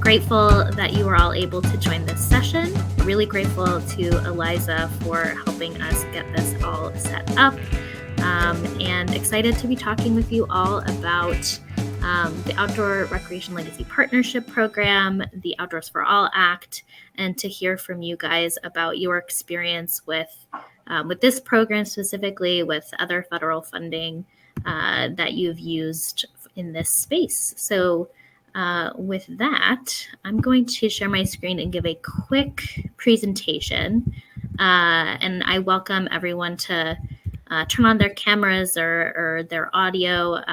grateful that you were all able to join this session. Really grateful to Eliza for helping us get this all set up. And excited to be talking with you all about the Outdoor Recreation Legacy Partnership Program, the Outdoors for All Act, and to hear from you guys about your experience with this program specifically, with other federal funding that you've used in this space. So with that, I'm going to share my screen and give a quick presentation. And I welcome everyone to turn on their cameras or their audio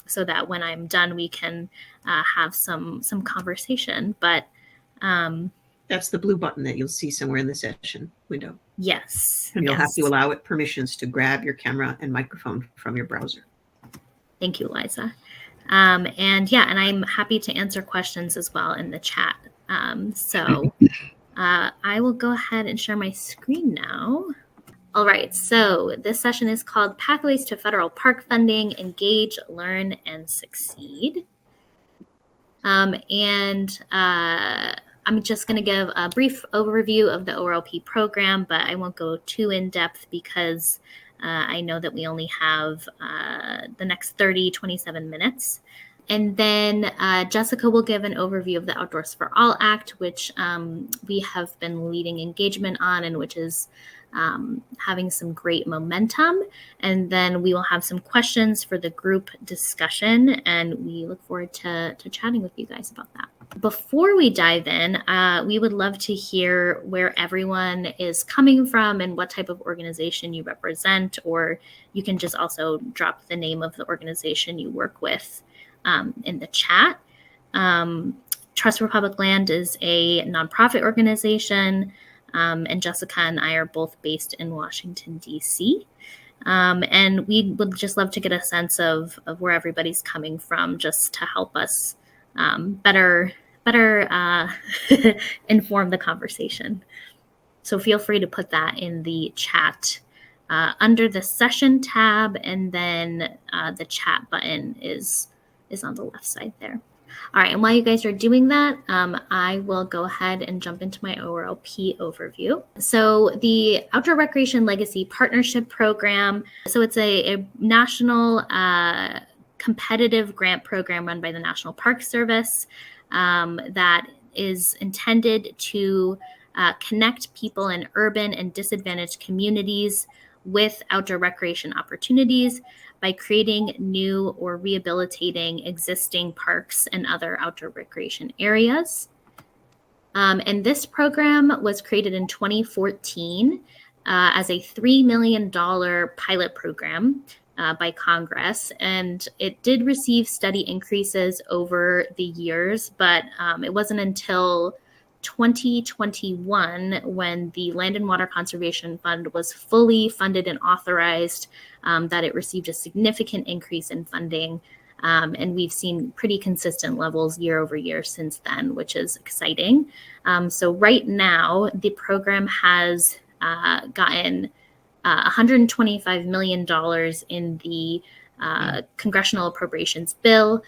so that when I'm done, we can have some conversation. But that's the blue button that you'll see somewhere in the session window. Yes. And you'll have to allow it permissions to grab your camera and microphone from your browser. Thank you, Liza. And I'm happy to answer questions as well in the chat. So I will go ahead and share my screen now. All right, so this session is called Pathways to Federal Park Funding, Engage, Learn, and Succeed. I'm just going to give a brief overview of the ORLP program, but I won't go too in depth because I know that we only have the next 27 minutes. And then Jessica will give an overview of the Outdoors for All Act, which we have been leading engagement on and which is having some great momentum. And then we will have some questions for the group discussion, and we look forward to chatting with you guys about that. Before we dive in, we would love to hear where everyone is coming from and what type of organization you represent, or you can just also drop the name of the organization you work with in the chat. Trust for Public Land is a nonprofit organization, and Jessica and I are both based in Washington, D.C. And we would just love to get a sense of where everybody's coming from, just to help us better inform the conversation. So feel free to put that in the chat under the session tab, and then the chat button is on the left side there. All right, and while you guys are doing that, I will go ahead and jump into my ORLP overview. So the Outdoor Recreation Legacy Partnership Program, so it's a national competitive grant program run by the National Park Service that is intended to connect people in urban and disadvantaged communities with outdoor recreation opportunities by creating new or rehabilitating existing parks and other outdoor recreation areas. And this program was created in 2014 as a $3 million pilot program by Congress. And it did receive steady increases over the years, but it wasn't until 2021 when the Land and Water Conservation Fund was fully funded and authorized that it received a significant increase in funding. And we've seen pretty consistent levels year over year since then, which is exciting. So right now, the program has gotten $125 million in the Congressional Appropriations Bill.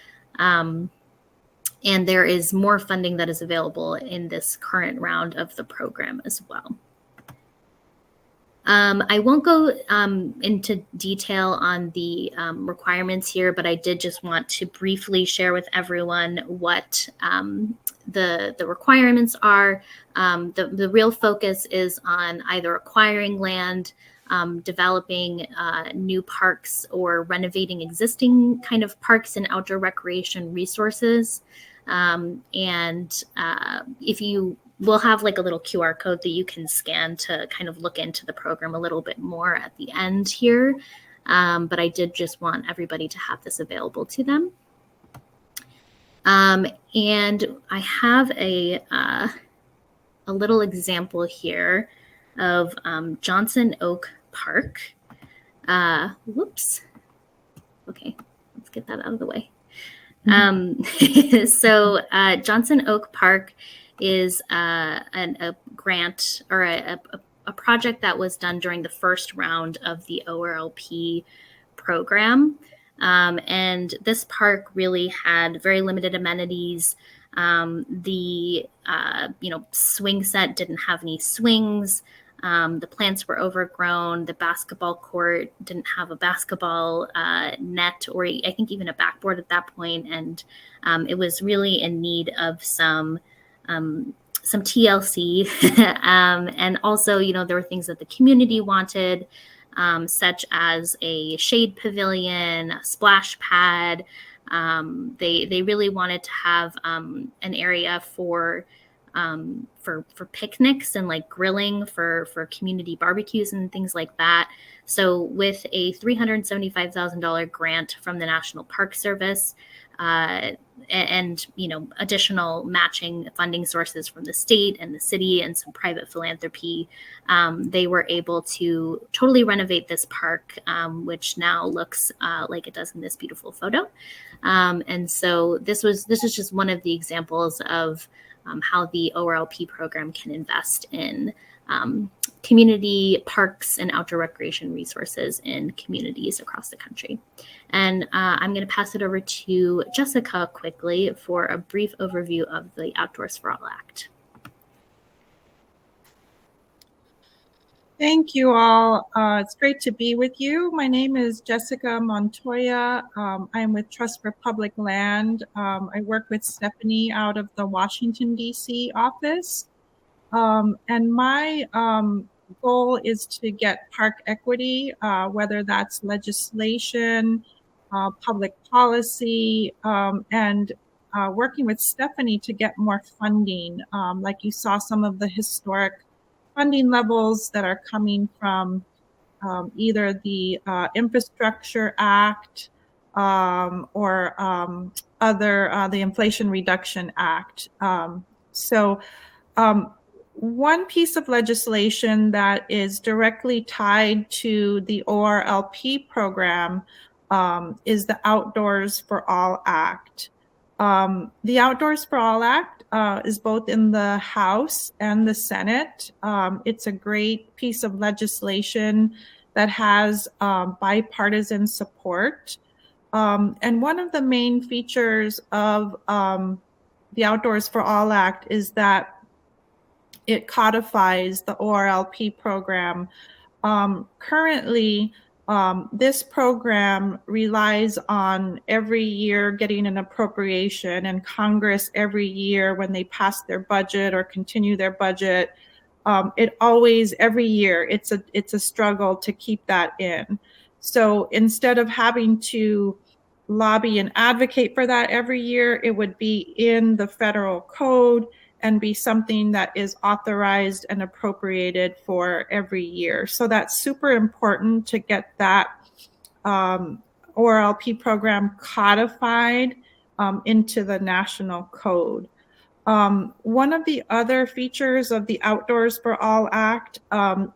And there is more funding that is available in this current round of the program as well. I won't go into detail on the requirements here, but I did just want to briefly share with everyone what the requirements are. The real focus is on either acquiring land, developing new parks, or renovating existing kind of parks and outdoor recreation resources. If you will have like a little QR code that you can scan to kind of look into the program a little bit more at the end here. But I did just want everybody to have this available to them. And I have a little example here of Johnson Oak Park. Whoops. Okay, let's get that out of the way. So Johnson Oak Park is a grant or a project that was done during the first round of the ORLP program. And this park really had very limited amenities. The swing set didn't have any swings. The plants were overgrown. The basketball court didn't have a basketball net, or I think even a backboard at that point. And it was really in need of some TLC. And also, there were things that the community wanted, such as a shade pavilion, a splash pad. They really wanted to have an area for picnics and like grilling for community barbecues and things like that. So with a $375,000 grant from the National Park Service, and additional matching funding sources from the state and the city and some private philanthropy, they were able to totally renovate this park, which now looks like it does in this beautiful photo. And so this is just one of the examples of how the ORLP program can invest in community parks and outdoor recreation resources in communities across the country. And I'm going to pass it over to Jessica quickly for a brief overview of the Outdoors for All Act. Thank you all. It's great to be with you. My name is Jessica Montoya. I'm with Trust for Public Land. I work with Stephanie out of the Washington, D.C. office. And my goal is to get park equity, whether that's legislation, public policy, and working with Stephanie to get more funding. Like you saw some of the historic funding levels that are coming from either the Infrastructure Act or the Inflation Reduction Act. One piece of legislation that is directly tied to the ORLP program is the Outdoors for All Act. The Outdoors for All Act is both in the House and the Senate. It's a great piece of legislation that has bipartisan support. And one of the main features of the Outdoors for All Act is that it codifies the ORLP program. Currently, this program relies on every year getting an appropriation, and Congress every year when they pass their budget or continue their budget, every year it's a struggle to keep that in. So instead of having to lobby and advocate for that every year, it would be in the federal code and be something that is authorized and appropriated for every year. So that's super important to get that ORLP program codified into the national code. One of the other features of the Outdoors for All Act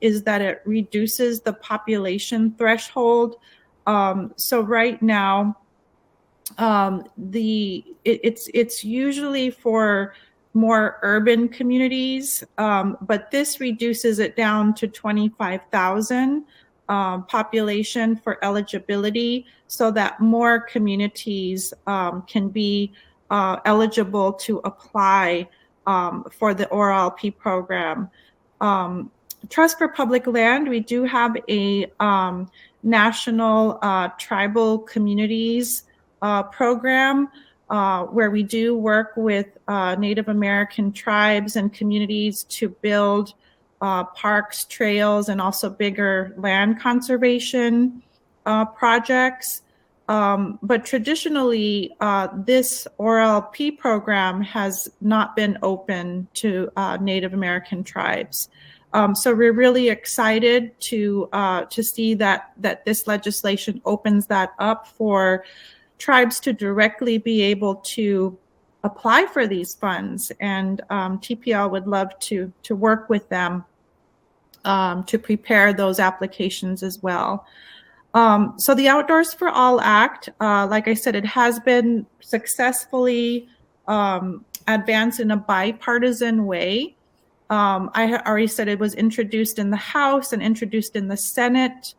is that it reduces the population threshold. So right now, it's usually for more urban communities, but this reduces it down to 25,000 population for eligibility, so that more communities can be eligible to apply for the ORLP program. Trust for Public Land, we do have a national tribal communities program where we do work with Native American tribes and communities to build parks, trails, and also bigger land conservation projects. But traditionally, this ORLP program has not been open to Native American tribes. So we're really excited to see that this legislation opens that up for tribes to directly be able to apply for these funds, and TPL would love to work with them to prepare those applications as well. So the Outdoors for All Act, like I said, it has been successfully advanced in a bipartisan way. I already said it was introduced in the House and introduced in the Senate.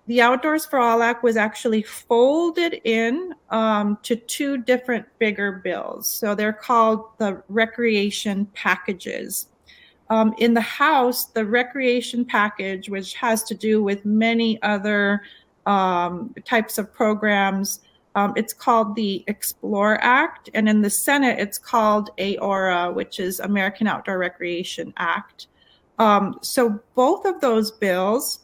the Outdoors for All Act was actually folded in to two different bigger bills. So they're called the recreation packages. In the House, the recreation package, which has to do with many other types of programs, it's called the Explore Act. And in the Senate, it's called AORA, which is American Outdoor Recreation Act. So both of those bills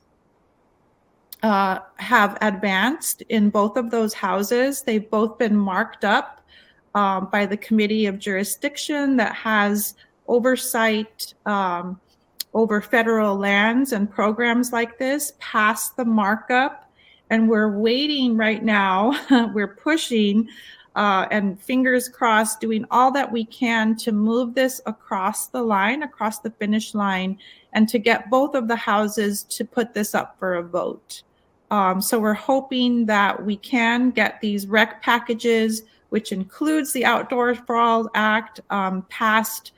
have advanced in both of those houses. They've both been marked up by the Committee of Jurisdiction that has oversight over federal lands and programs like this, past the markup. And we're waiting right now, we're pushing and fingers crossed, doing all that we can to move this across the line, across the finish line, and to get both of the houses to put this up for a vote. So we're hoping that we can get these rec packages, which includes the Outdoors for All Act, passed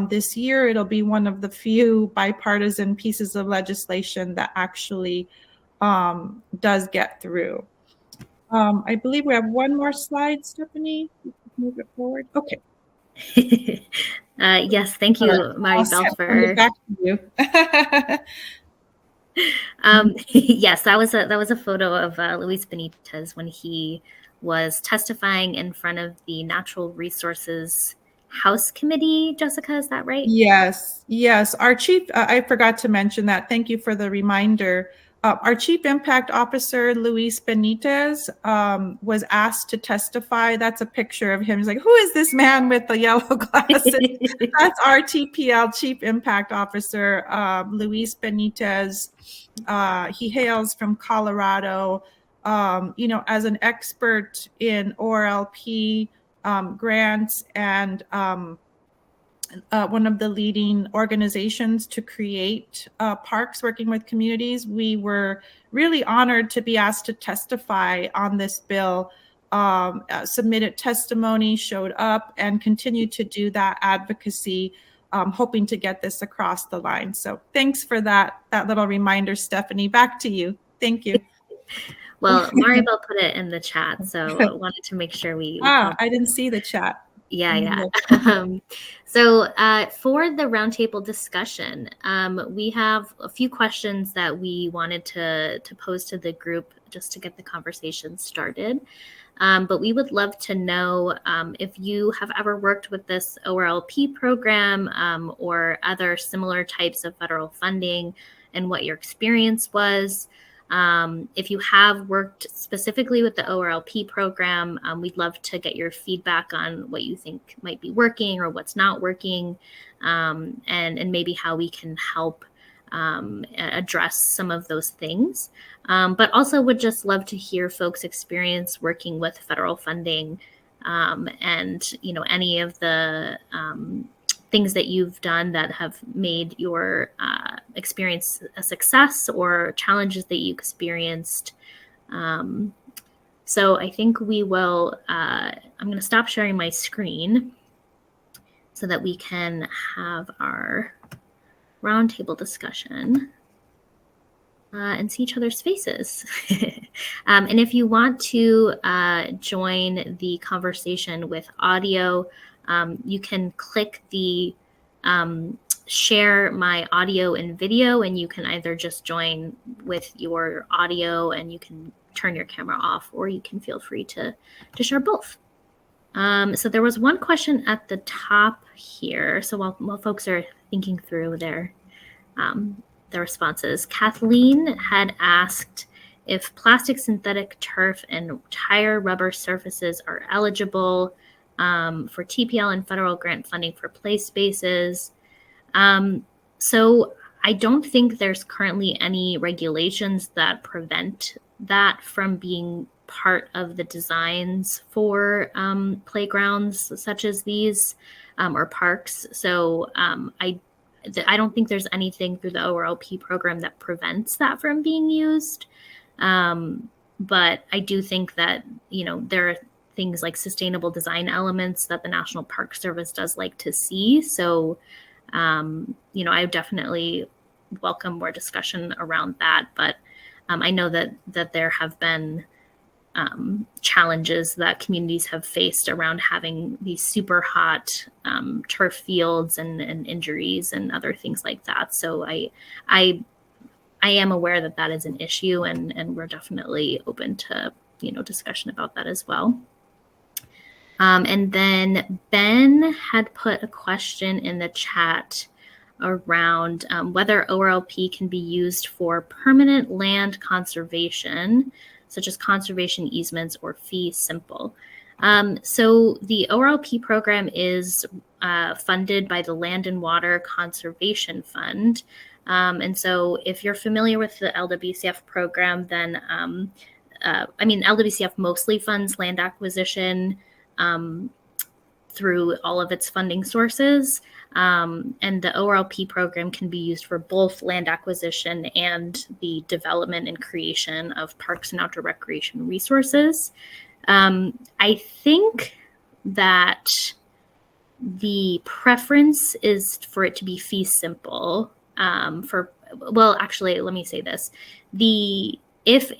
this year. It'll be one of the few bipartisan pieces of legislation that actually does get through. I believe we have one more slide, Stephanie. You can move it forward. Okay. Yes, thank you, Maribel, for back to you. yes, that was a photo of Luis Benitez when he was testifying in front of the Natural Resources House Committee. Jessica, is that right? Yes, yes. Our chief, I forgot to mention that. Thank you for the reminder. Our Chief Impact Officer, Luis Benitez, was asked to testify. That's a picture of him. He's like, who is this man with the yellow glasses? That's our TPL Chief Impact Officer, Luis Benitez. He hails from Colorado. As an expert in ORLP grants and one of the leading organizations to create parks working with communities, we were really honored to be asked to testify on this bill, submitted testimony, showed up, and continue to do that advocacy, hoping to get this across the line. So thanks for that little reminder, Stephanie. Back to you. Thank you. Well, Maribel put it in the chat, so I wanted to make sure we I didn't see the chat. Yeah. So for the roundtable discussion, we have a few questions that we wanted to pose to the group just to get the conversation started. But we would love to know if you have ever worked with this ORLP program or other similar types of federal funding and what your experience was. If you have worked specifically with the ORLP program, we'd love to get your feedback on what you think might be working or what's not working, and maybe how we can help address some of those things. But also would just love to hear folks' experience working with federal funding and, any of the things that you've done that have made your experience a success or challenges that you experienced. So I think we will, I'm going to stop sharing my screen so that we can have our roundtable discussion and see each other's faces. And if you want to join the conversation with audio, you can click the share my audio and video, and you can either just join with your audio and you can turn your camera off, or you can feel free to share both. So there was one question at the top here. So while folks are thinking through their responses, Kathleen had asked if plastic synthetic turf and tire rubber surfaces are eligible for TPL and federal grant funding for play spaces. So I don't think there's currently any regulations that prevent that from being part of the designs for playgrounds such as these or parks. So I don't think there's anything through the ORLP program that prevents that from being used. But I do think that, there are things like sustainable design elements that the National Park Service does like to see. So, I definitely welcome more discussion around that. But I know that there have been challenges that communities have faced around having these super hot turf fields and injuries and other things like that. So I am aware that that is an issue, and we're definitely open to discussion about that as well. And then Ben had put a question in the chat around whether ORLP can be used for permanent land conservation, such as conservation easements or fee simple. So the ORLP program is funded by the Land and Water Conservation Fund. And so if you're familiar with the LWCF program, then LWCF mostly funds land acquisition through all of its funding sources. And the ORLP program can be used for both land acquisition and the development and creation of parks and outdoor recreation resources. I think that the preference is for it to be fee simple. Let me say this: if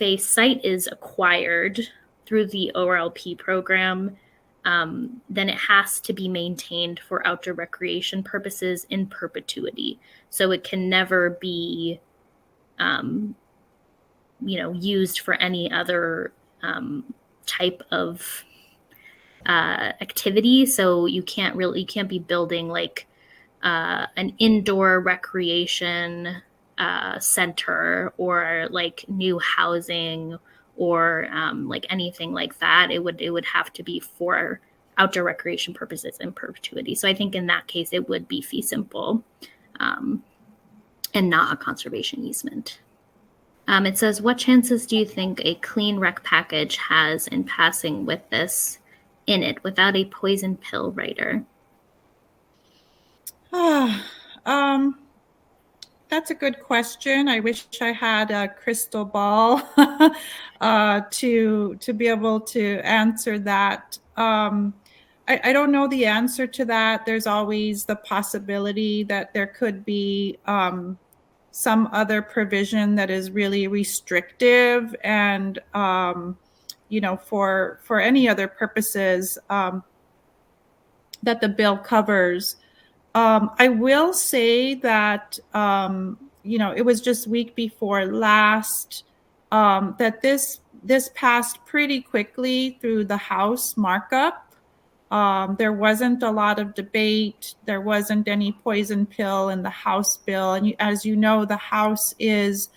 a site is acquired through the ORLP program, then it has to be maintained for outdoor recreation purposes in perpetuity. So it can never be, used for any other type of activity. So you can't be building like an indoor recreation center or like new housing or like anything like that. It would have to be for outdoor recreation purposes in perpetuity. So I think in that case it would be fee simple and not a conservation easement. It says, what chances do you think a clean rec package has in passing with this in it without a poison pill writer? That's a good question. I wish I had a crystal ball to be able to answer that. I don't know the answer to that. There's always the possibility that there could be some other provision that is really restrictive and for any other purposes that the bill covers. I will say that, it was just week before last that this passed pretty quickly through the House markup. There wasn't a lot of debate. There wasn't any poison pill in the House bill. And as you know, the House is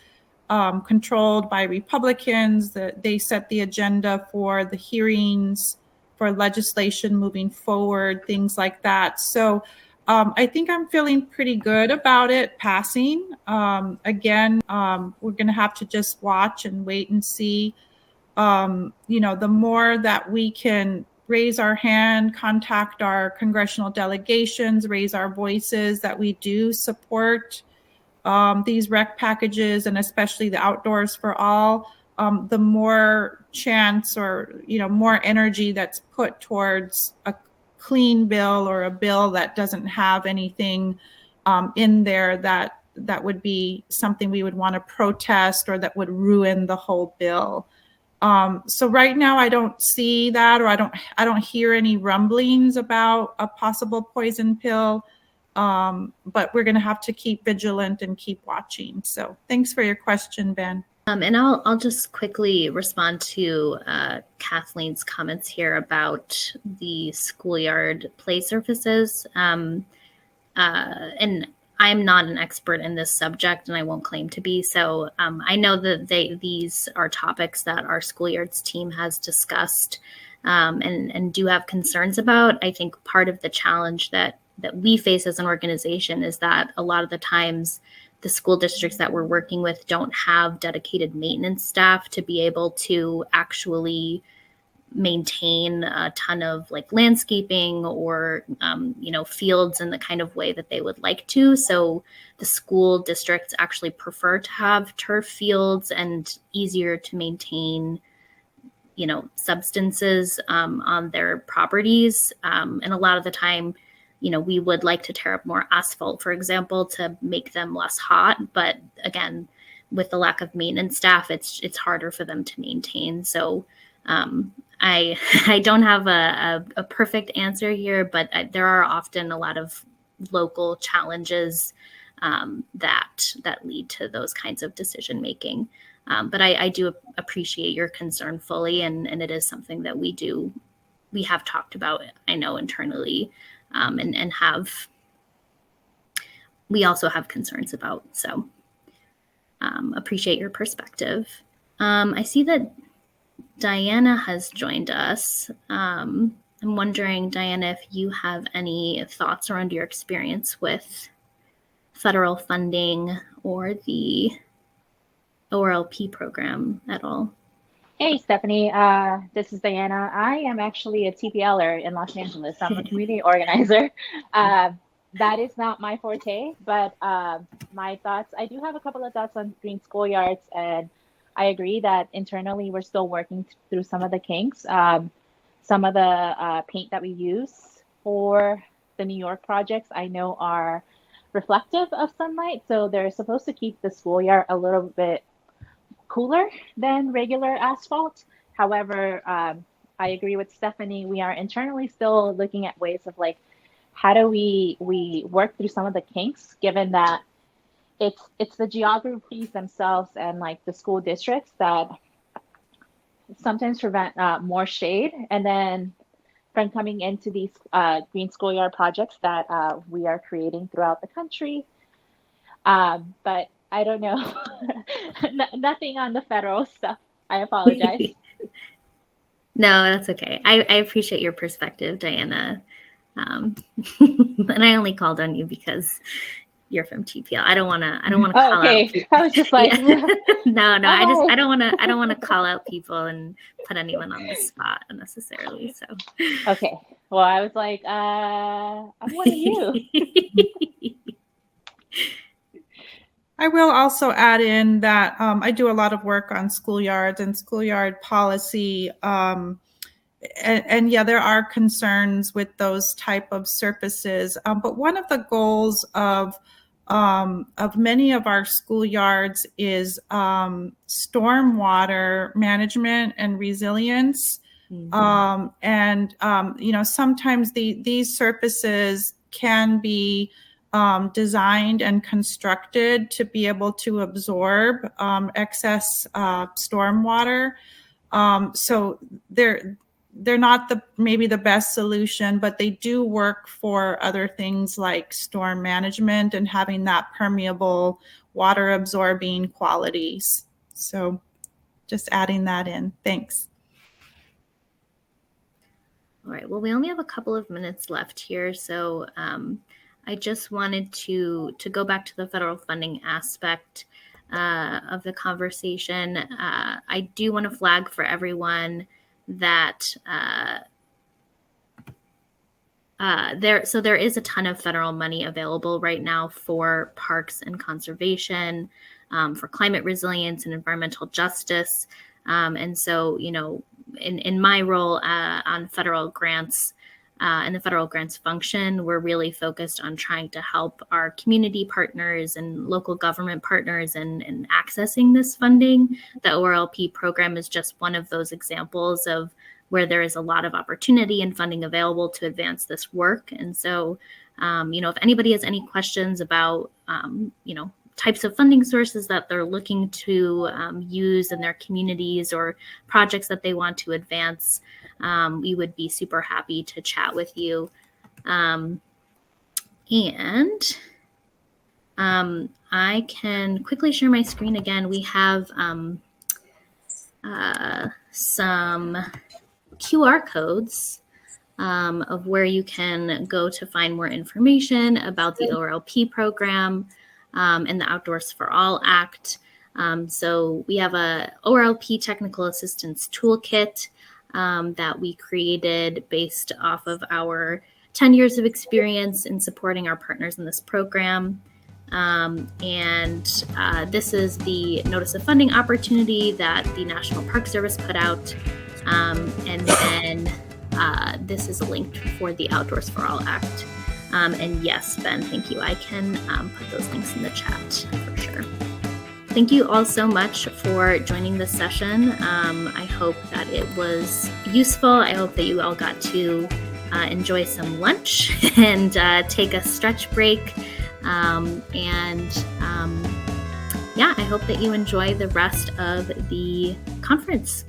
controlled by Republicans. They set the agenda for the hearings, for legislation moving forward, things like that. So I think I'm feeling pretty good about it passing. Again, we're going to have to just watch and wait and see. The more that we can raise our hand, contact our congressional delegations, raise our voices that we do support these rec packages, and especially the Outdoors for All, the more chance or more energy that's put towards a clean bill or a bill that doesn't have anything in there that would be something we would want to protest or that would ruin the whole bill. So right now I don't see that, or I don't hear any rumblings about a possible poison pill. But we're going to have to keep vigilant and keep watching. So thanks for your question, Ben. And I'll just quickly respond to Kathleen's comments here about the schoolyard play surfaces. And I'm not an expert in this subject, and I won't claim to be. So I know that these are topics that our schoolyards team has discussed and do have concerns about. I think part of the challenge that we face as an organization is that a lot of the times the school districts that we're working with don't have dedicated maintenance staff to be able to actually maintain a ton of like landscaping or fields in the kind of way that they would like to. So the school districts actually prefer to have turf fields and easier to maintain substances on their properties. And a lot of the time, we would like to tear up more asphalt, for example, to make them less hot. But again, with the lack of maintenance staff, it's harder for them to maintain. So I don't have a perfect answer here, but there are often a lot of local challenges that lead to those kinds of decision making. But I do appreciate your concern fully, and it is something that we have talked about, I know, internally, and we also have concerns about. So appreciate your perspective. I see that Diana has joined us. I'm wondering, Diana, if you have any thoughts around your experience with federal funding or the ORLP program at all. Hey, Stephanie. This is Diana. I am actually a TPLer in Los Angeles. I'm a community organizer. That is not my forte, but my thoughts, I do have a couple of thoughts on green schoolyards, and I agree that internally we're still working through some of the kinks. Some of the paint that we use for the New York projects, I know, are reflective of sunlight, so they're supposed to keep the schoolyard a little bit cooler than regular asphalt. However, I agree with Stephanie. We are internally still looking at ways of like, how do we work through some of the kinks, given that it's the geographies themselves and like the school districts that sometimes prevent more shade, and then from coming into these green schoolyard projects that we are creating throughout the country. But I don't know, nothing on the federal stuff. I apologize. No, that's okay. I appreciate your perspective, Diana. And I only called on you because you're from TPL. I don't want to call out people. I was just like, yeah. No, oh. I don't want to call out people and put anyone on the spot unnecessarily. So okay. Well, I was like, I'm one of you. I will also add in that I do a lot of work on schoolyards and schoolyard policy. And yeah, there are concerns with those type of surfaces. But one of the goals of many of our schoolyards is stormwater management and resilience. Mm-hmm. Sometimes these surfaces can be designed and constructed to be able to absorb excess stormwater. So they're not maybe the best solution, but they do work for other things like storm management and having that permeable water absorbing qualities. So just adding that in. Thanks. All right. Well, we only have a couple of minutes left here. So I just wanted to go back to the federal funding aspect of the conversation. I do want to flag for everyone that there is a ton of federal money available right now for parks and conservation, for climate resilience and environmental justice. And so, in my role on federal grants and the federal grants function, we're really focused on trying to help our community partners and local government partners in accessing this funding. The ORLP program is just one of those examples of where there is a lot of opportunity and funding available to advance this work. And so, if anybody has any questions about, types of funding sources that they're looking to use in their communities or projects that they want to advance, we would be super happy to chat with you. I can quickly share my screen again. We have some QR codes of where you can go to find more information about the ORLP program and the Outdoors for All Act. So we have a ORLP Technical Assistance Toolkit that we created based off of our 10 years of experience in supporting our partners in this program. This is the Notice of Funding opportunity that the National Park Service put out. And then this is a link for the Outdoors for All Act. And yes, Ben, thank you. I can put those links in the chat for sure. Thank you all so much for joining this session. I hope that it was useful. I hope that you all got to enjoy some lunch and take a stretch break. Yeah, I hope that you enjoy the rest of the conference.